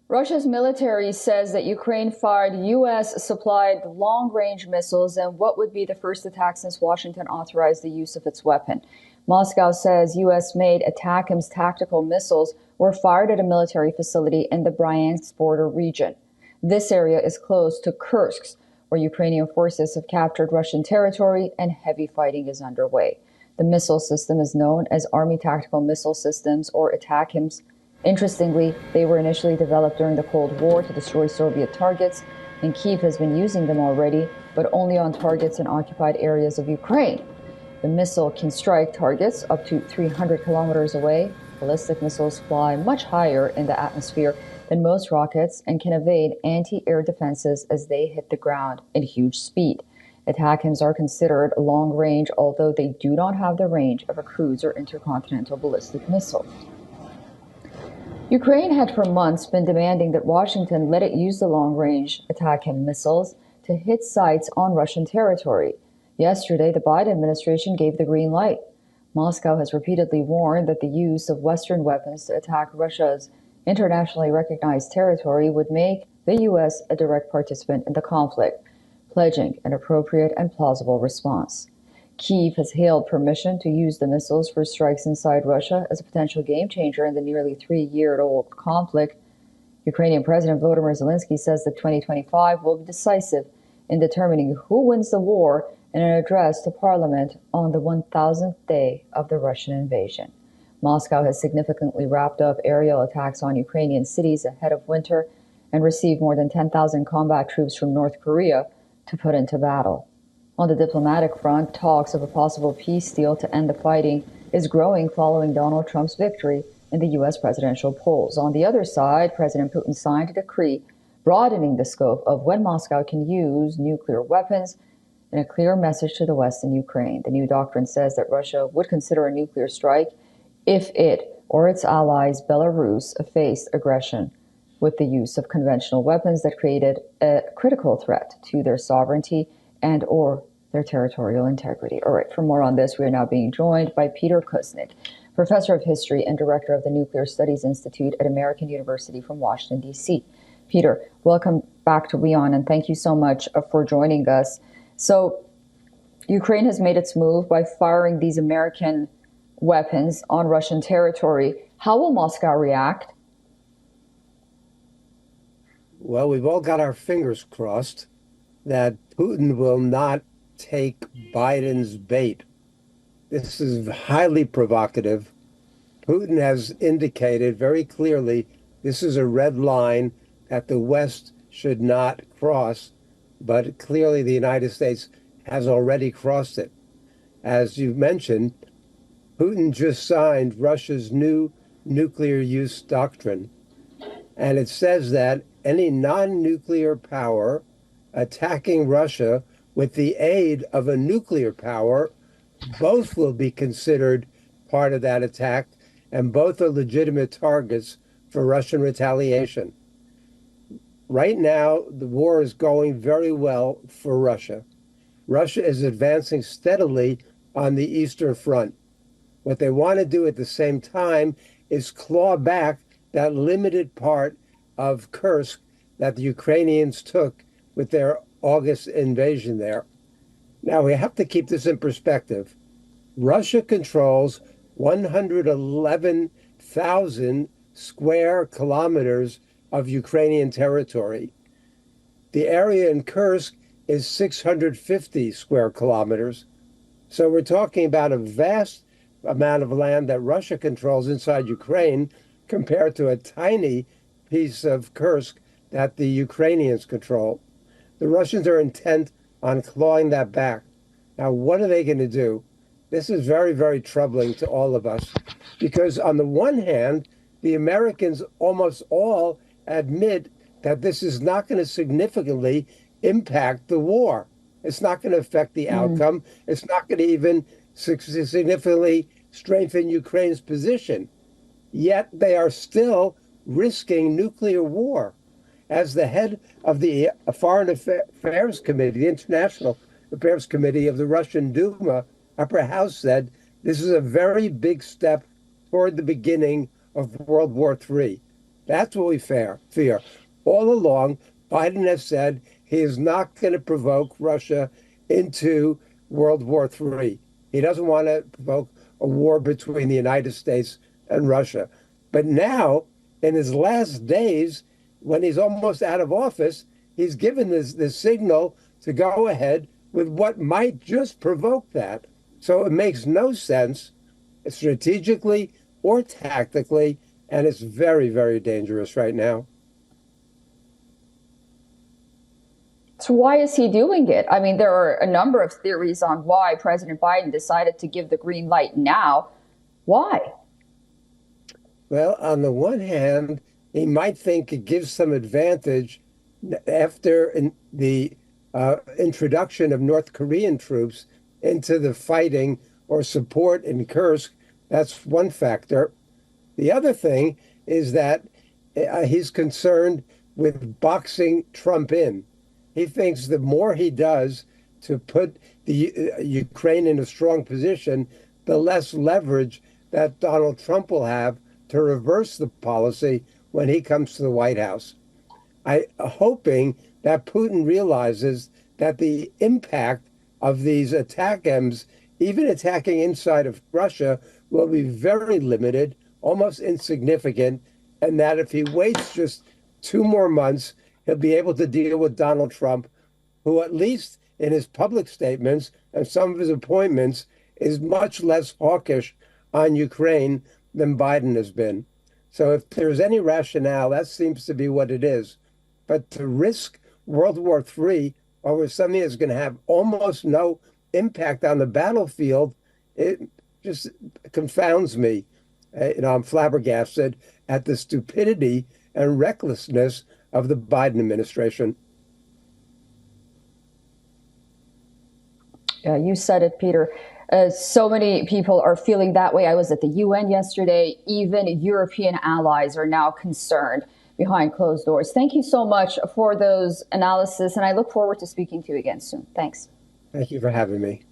Russia's military says that Ukraine fired U.S.-supplied long-range missiles in what would be the first attack since Washington authorized the use of its weapon. Moscow says U.S.-made ATACMS tactical missiles were fired at a military facility in the Bryansk border region. This area is close to Kursk, where Ukrainian forces have captured Russian territory and heavy fighting is underway. The missile system is known as Army Tactical Missile Systems, or ATACMS. Interestingly, they were initially developed during the Cold War to destroy Soviet targets, and Kyiv has been using them already, but only on targets in occupied areas of Ukraine. The missile can strike targets up to 300 kilometers away. Ballistic missiles fly much higher in the atmosphere than most rockets and can evade anti-air defenses as they hit the ground at huge speed. ATACMS are considered long-range, although they do not have the range of a cruise or intercontinental ballistic missile. Ukraine had for months been demanding that Washington let it use the long-range ATACMS missiles to hit sites on Russian territory. Yesterday, the Biden administration gave the green light. Moscow has repeatedly warned that the use of Western weapons to attack Russia's internationally recognized territory would make the U.S. a direct participant in the conflict, pledging an appropriate and plausible response. Kyiv has hailed permission to use the missiles for strikes inside Russia as a potential game-changer in the nearly 3-year-old conflict. Ukrainian President Volodymyr Zelensky says that 2025 will be decisive in determining who wins the war in an address to parliament on the 1,000th day of the Russian invasion. Moscow has significantly ramped up aerial attacks on Ukrainian cities ahead of winter and received more than 10,000 combat troops from North Korea to put into battle. On the diplomatic front, talks of a possible peace deal to end the fighting is growing following Donald Trump's victory in the U.S. presidential polls. On the other side, President Putin signed a decree broadening the scope of when Moscow can use nuclear weapons in a clear message to the West and Ukraine. The new doctrine says that Russia would consider a nuclear strike if it or its allies, Belarus, faced aggression with the use of conventional weapons that created a critical threat to their sovereignty and or their territorial integrity. All right, for more on this, we are now being joined by Peter Kusnik, professor of history and director of the Nuclear Studies Institute at American University from Washington, D.C. Peter, welcome back to WION, and thank you so much for joining us. So, Ukraine has made its move by firing these American weapons on Russian territory. How will Moscow react? Well, we've all got our fingers crossed that Putin will not take Biden's bait. This is highly provocative. Putin has indicated very clearly this is a red line that the West should not cross, but clearly the United States has already crossed it. As you mentioned, Putin just signed Russia's new nuclear use doctrine, and it says that any non-nuclear power attacking Russia with the aid of a nuclear power, both will be considered part of that attack, and both are legitimate targets for Russian retaliation. Right now, the war is going very well for Russia. Russia is advancing steadily on the Eastern Front. What they want to do at the same time is claw back that limited part of Kursk that the Ukrainians took with their August invasion there. Now, we have to keep this in perspective. Russia controls 111,000 square kilometers of Ukrainian territory. The area in Kursk is 650 square kilometers. So we're talking about a vast amount of land that Russia controls inside Ukraine compared to a tiny piece of Kursk that the Ukrainians control. The Russians are intent on clawing that back. Now, what are they going to do? This is very, very troubling to all of us because on the one hand, the Americans almost all admit that this is not going to significantly impact the war. It's not going to affect the outcome. It's not going to even significantly strengthen Ukraine's position. Yet they are still risking nuclear war. As the head of the Foreign Affairs Committee, the International Affairs Committee of the Russian Duma, Upper House, said this is a very big step toward the beginning of World War III. That's what we fear. All along, Biden has said he is not going to provoke Russia into World War III. He doesn't want to provoke a war between the United States and Russia. But now, in his last days, when he's almost out of office, he's given this signal to go ahead with what might just provoke that. So it makes no sense strategically or tactically, and it's very, very dangerous right now. So why is he doing it? I mean, there are a number of theories on why President Biden decided to give the green light now. Why? Well, on the one hand, he might think it gives some advantage after the introduction of North Korean troops into the fighting or support in Kursk. That's one factor. The other thing is that he's concerned with boxing Trump in. He thinks the more he does to put the Ukraine in a strong position, the less leverage that Donald Trump will have to reverse the policy when he comes to the White House. I hoping that Putin realizes that the impact of these ATACMS, even attacking inside of Russia, will be very limited, almost insignificant, and that if he waits just 2 more months, he'll be able to deal with Donald Trump, who at least in his public statements and some of his appointments is much less hawkish on Ukraine than Biden has been. So if there's any rationale, that seems to be what it is. But to risk World War III over something that's going to have almost no impact on the battlefield, it just confounds me. I'm flabbergasted at the stupidity and recklessness of the Biden administration. Yeah, you said it, Peter. So many people are feeling that way. I was at the UN yesterday. Even European allies are now concerned behind closed doors. Thank you so much for those analysis, and I look forward to speaking to you again soon. Thanks. Thank you for having me.